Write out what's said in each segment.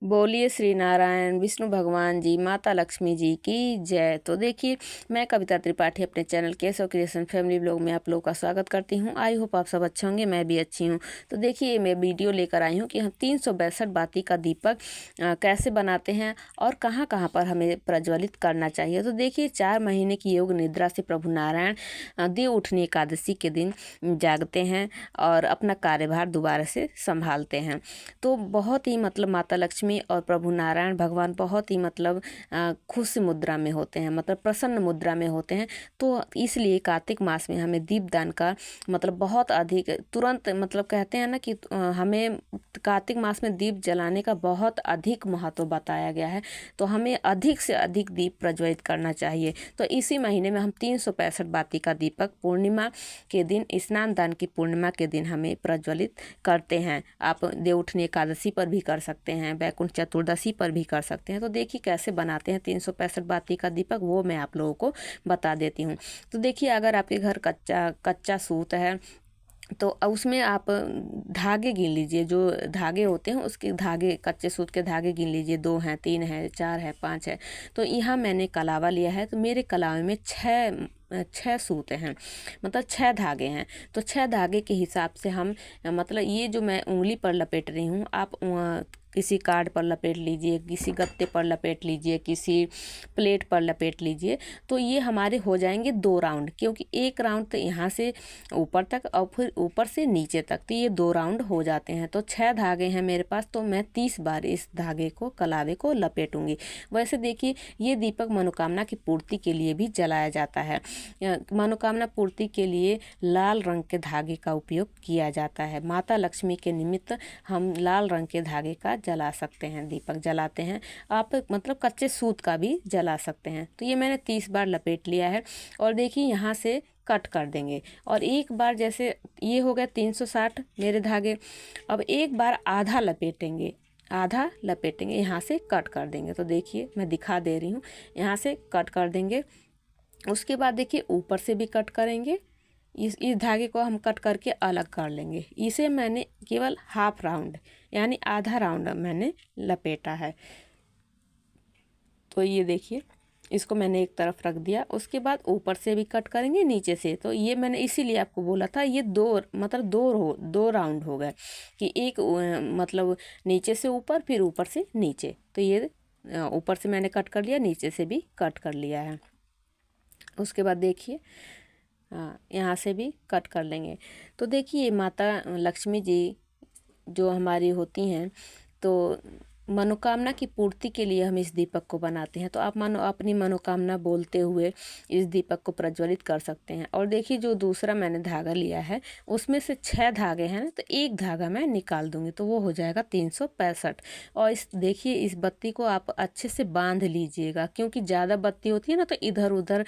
बोलिए श्री नारायण विष्णु भगवान जी, माता लक्ष्मी जी की जय। तो देखिए, मैं कविता त्रिपाठी अपने channel Keshav creation family blog में आप लोगों का स्वागत करती हूं। आई होप आप सब अच्छे होंगे, मैं भी अच्छी हूं। तो देखिए, मैं वीडियो लेकर आई हूं कि हम 362 बाती का दीपक कैसे बनाते हैं और कहां कहां पर हमें प्रज्वलित करना चाहिए। तो देखिए, 4 महीने की योग निद्रा से प्रभु नारायण देव उठनी एकादशी के दिन जागते हैं और अपना कार्यभार दोबारा से संभालते हैं। तो बहुत ही मतलब माता लक्ष्मी और प्रभु नारायण भगवान बहुत ही मतलब खुश मुद्रा में होते हैं, मतलब प्रसन्न मुद्रा में होते हैं। तो इसलिए कार्तिक मास में हमें दीपदान का मतलब बहुत अधिक तुरंत मतलब कहते हैं ना कि हमें कार्तिक मास में दीप जलाने का बहुत अधिक महत्व बताया गया है। तो हमें अधिक से अधिक दीप प्रज्वलित करना चाहिए। तो इसी महीने में हम 365 बाती का दीपक पूर्णिमा के दिन, स्नान दान की पूर्णिमा के दिन हमें प्रज्वलित करते हैं। आप देवउठनी एकादशी पर भी कर सकते हैं, वैकुंठ चतुर्दशी पर भी कर सकते हैं। तो देखिए कैसे बनाते हैं 365 बाती का दीपक, वो मैं आप लोगों को बता देती हूँ। तो देखिए, अगर आपके घर कच्चा कच्चा सूत है तो उसमें आप धागे गिन लीजिए। जो धागे होते हैं उसके धागे, कच्चे सूत के धागे गिन लीजिए, 2 हैं, 3 हैं, 4 है, 5 है। तो यहाँ मैंने कलावा लिया है, तो मेरे कलावे में 6 सूत हैं, मतलब 6 धागे हैं। तो 6 धागे के हिसाब से हम मतलब ये जो मैं उंगली पर लपेट रही हूँ, आप किसी कार्ड पर लपेट लीजिए, किसी गत्ते पर लपेट लीजिए, किसी प्लेट पर लपेट लीजिए। तो ये हमारे हो जाएंगे 2 राउंड, क्योंकि एक राउंड तो यहाँ से ऊपर तक और फिर ऊपर से नीचे तक, तो ये 2 राउंड हो जाते हैं। तो 6 धागे हैं मेरे पास, तो मैं 30 बार इस धागे को, कलावे को लपेटूंगी। वैसे देखिए, ये दीपक मनोकामना की पूर्ति के लिए भी जलाया जाता है। मनोकामना पूर्ति के लिए लाल रंग के धागे का उपयोग किया जाता है। माता लक्ष्मी के निमित्त हम लाल रंग के धागे का जला सकते हैं, दीपक जलाते हैं। आप मतलब कच्चे सूत का भी जला सकते हैं। तो ये मैंने 30 बार लपेट लिया है। और देखिए, यहाँ से कट कर देंगे। और एक बार, जैसे ये हो गया 360 मेरे धागे, अब एक बार आधा लपेटेंगे, आधा लपेटेंगे, यहाँ से कट कर देंगे। तो देखिए, मैं दिखा दे रही हूँ, यहाँ से कट कर देंगे। उसके बाद देखिए, ऊपर से भी कट करेंगे। इस धागे को हम कट करके अलग कर लेंगे। इसे मैंने केवल हाफ राउंड यानी आधा राउंड मैंने लपेटा है। तो ये देखिए, इसको मैंने एक तरफ रख दिया। उसके बाद ऊपर से भी कट करेंगे, नीचे से। तो ये मैंने इसीलिए आपको बोला था, ये दो राउंड हो गए कि एक मतलब नीचे से ऊपर, फिर ऊपर से नीचे। तो ये ऊपर से मैंने कट कर लिया, नीचे से भी कट कर लिया है। उसके बाद देखिए, हाँ, यहाँ से भी कट कर लेंगे। तो देखिए, माता लक्ष्मी जी जो हमारी होती हैं, तो मनोकामना की पूर्ति के लिए हम इस दीपक को बनाते हैं। तो आप अपनी मनोकामना बोलते हुए इस दीपक को प्रज्वलित कर सकते हैं। और देखिए, जो दूसरा मैंने धागा लिया है, उसमें से 6 धागे हैं, तो एक धागा मैं निकाल दूंगी, तो वो हो जाएगा 365। और इस देखिए, इस बत्ती को आप अच्छे से बांध लीजिएगा, क्योंकि ज़्यादा बत्ती होती है ना, तो इधर उधर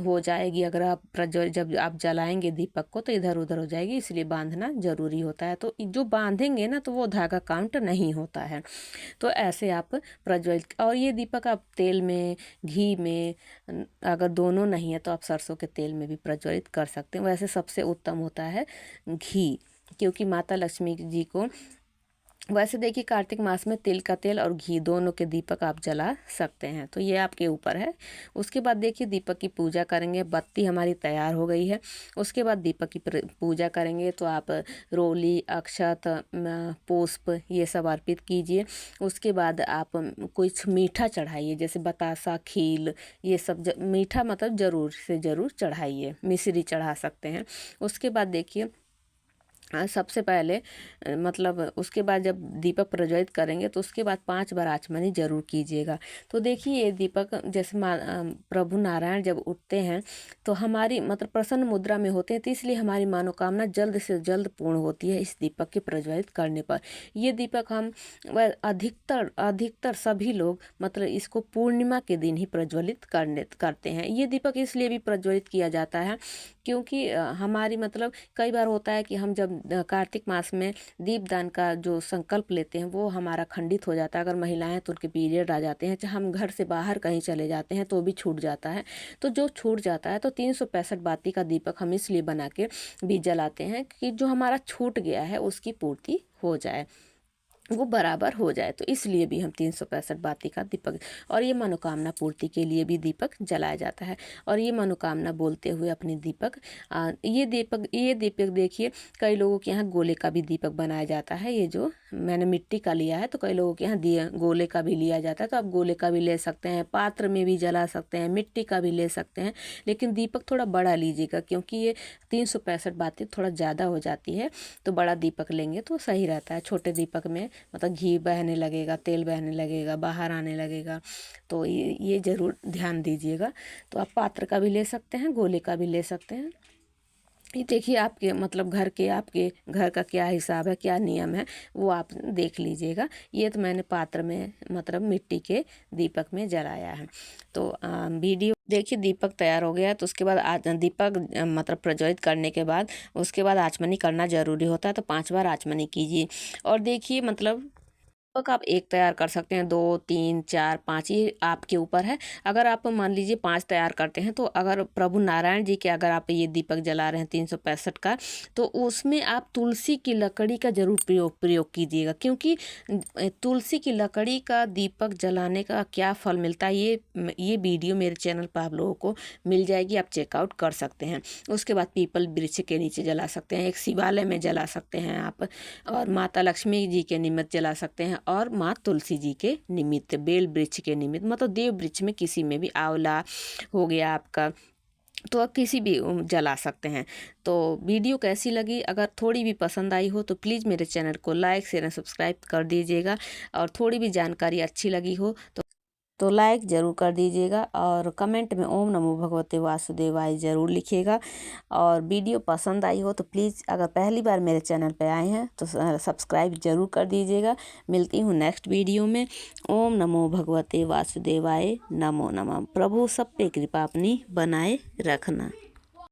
हो जाएगी। अगर आप जब आप जलाएंगे दीपक को, तो इधर उधर हो जाएगी, इसलिए बांधना जरूरी होता है। तो जो बांधेंगे ना, तो वो धागा काउंट नहीं होता है। तो ऐसे आप प्रज्वलित, और ये दीपक आप तेल में, घी में, अगर दोनों नहीं है तो आप सरसों के तेल में भी प्रज्वलित कर सकते हैं। वैसे सबसे उत्तम होता है घी, क्योंकि माता लक्ष्मी जी को, वैसे देखिए, कार्तिक मास में तिल का तेल और घी दोनों के दीपक आप जला सकते हैं। तो ये आपके ऊपर है। उसके बाद देखिए, दीपक की पूजा करेंगे। बत्ती हमारी तैयार हो गई है। उसके बाद दीपक की पूजा करेंगे। तो आप रोली, अक्षत, पुष्प ये सब अर्पित कीजिए। उसके बाद आप कुछ मीठा चढ़ाइए, जैसे बतासा, खील, ये सब मीठा मतलब ज़रूर से ज़रूर चढ़ाइए। मिश्री चढ़ा सकते हैं। उसके बाद देखिए, सबसे पहले मतलब उसके बाद जब दीपक प्रज्वलित करेंगे, तो उसके बाद 5 बार आचमनी जरूर कीजिएगा। तो देखिए, ये दीपक जैसे प्रभु नारायण जब उठते हैं, तो हमारी मतलब प्रसन्न मुद्रा में होते हैं, तो इसलिए हमारी मनोकामना जल्द से जल्द पूर्ण होती है इस दीपक के प्रज्वलित करने पर। ये दीपक हम अधिकतर अधिकतर सभी लोग मतलब इसको पूर्णिमा के दिन ही प्रज्वलित करते हैं। ये दीपक इसलिए भी प्रज्वलित किया जाता है, क्योंकि हमारी मतलब कई बार होता है कि हम जब कार्तिक मास में दीपदान का जो संकल्प लेते हैं, वो हमारा खंडित हो जाता है। अगर महिलाएं हैं तो उनके पीरियड आ जाते हैं, चाहे हम घर से बाहर कहीं चले जाते हैं तो भी छूट जाता है। तो जो छूट जाता है, तो 365 बाती का दीपक हम इसलिए बना के भी जलाते हैं कि जो हमारा छूट गया है उसकी पूर्ति हो जाए। वो बराबर हो जाए। तो इसलिए भी हम 365 बाती का दीपक, और ये मनोकामना पूर्ति के लिए भी दीपक जलाया जाता है। और ये मनोकामना बोलते हुए अपने दीपक ये दीपक देखिए, कई लोगों के यहाँ गोले का भी दीपक बनाया जाता है। ये जो मैंने मिट्टी का लिया है, तो कई लोगों के यहाँ दिया गोले का भी लिया जाता है। तो आप गोले का भी ले सकते हैं, पात्र में भी जला सकते हैं, मिट्टी का भी ले सकते हैं, लेकिन दीपक थोड़ा बड़ा लीजिएगा, क्योंकि ये 365 बातें थोड़ा ज़्यादा हो जाती है। तो बड़ा दीपक लेंगे तो सही रहता है। छोटे दीपक में मतलब घी बहने लगेगा, तेल बहने लगेगा, बाहर आने लगेगा। तो ये ज़रूर ध्यान दीजिएगा। तो आप पात्र का भी ले सकते हैं, गोले का भी ले सकते हैं। ये देखिए आपके मतलब आपके घर का क्या हिसाब है, क्या नियम है, वो आप देख लीजिएगा। ये तो मैंने पात्र में मतलब मिट्टी के दीपक में जलाया है। तो वीडियो देखिए, दीपक तैयार हो गया है। तो उसके बाद दीपक मतलब प्रज्वलित करने के बाद उसके बाद आचमनी करना ज़रूरी होता है। तो 5 बार आचमनी कीजिए। और देखिए मतलब दीपक आप एक तैयार कर सकते हैं, 2, 3, 4, 5, ये आपके ऊपर है। अगर आप मान लीजिए 5 तैयार करते हैं, तो अगर प्रभु नारायण जी के अगर आप ये दीपक जला रहे हैं 365 का, तो उसमें आप तुलसी की लकड़ी का जरूर प्रयोग कीजिएगा। क्योंकि तुलसी की लकड़ी का दीपक जलाने का क्या फल मिलता है, ये वीडियो मेरे चैनल पर आप लोगों को मिल जाएगी, आप चेकआउट कर सकते हैं। उसके बाद पीपल वृक्ष के नीचे जला सकते हैं, एक शिवालय में जला सकते हैं आप, और माता लक्ष्मी जी के निमित्त जला सकते हैं, और माँ तुलसी जी के निमित्त, बेल वृक्ष के निमित्त, मतलब देव वृक्ष में किसी में भी, आंवला हो गया आपका, तो आप किसी भी जला सकते हैं। तो वीडियो कैसी लगी, अगर थोड़ी भी पसंद आई हो तो प्लीज़ मेरे चैनल को लाइक शेयर एंड सब्सक्राइब कर दीजिएगा। और थोड़ी भी जानकारी अच्छी लगी हो तो लाइक ज़रूर कर दीजिएगा, और कमेंट में ओम नमो भगवते वासुदेवाय ज़रूर लिखिएगा। और वीडियो पसंद आई हो तो प्लीज़, अगर पहली बार मेरे चैनल पर आए हैं तो सब्सक्राइब ज़रूर कर दीजिएगा। मिलती हूँ नेक्स्ट वीडियो में। ओम नमो भगवते वासुदेवाय, नमो नमः। प्रभु सब पे कृपा अपनी बनाए रखना।